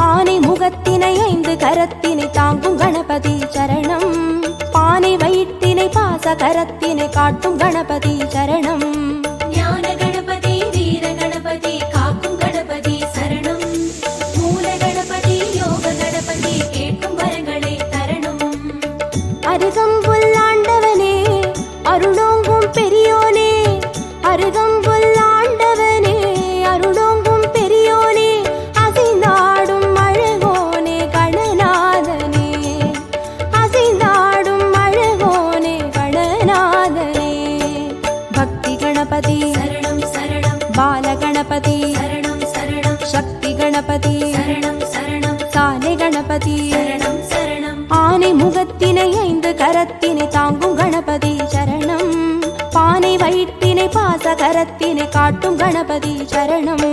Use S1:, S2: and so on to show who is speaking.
S1: ஆனை முகத்தினை 5 கரத்தினை தாங்கும் கணபதி சரணம். பானை வயிற்றினை பாச கரத்தினை காட்டும் கணபதி சரணம்.
S2: ஞான கணபதி வீர கணபதி காக்கும் கணபதி சரணம். மூல கணபதி யோக கணபதி கேட்கும் வரங்களை தரணும்.
S1: அருகம்புல் ஆண்டவனே அருளோங்கும் பெரியோனே, அருகம்புல் ஆண்டவனே அருளோங்கும் பெரியோனே, அசைந்தாடும் அழகோனே கணநாதனே, அசைந்தாடும் அழகோனே கணநாதனே. பக்தி கணபதி
S2: சரணம் சரணம்.
S1: பால கணபதி
S2: சரணம் சரணம்.
S1: சக்தி கணபதி
S2: சரணம் சரணம்.
S1: சாலை கணபதி
S2: சரணம் சரணம்.
S1: ஆனை முகத்தினை 5 கரத்தினை தாங்கும் கணபதி சரணம். பானை வயிற்றினை பாச கரத்தினை காட்டும் கணபதி சரணம்.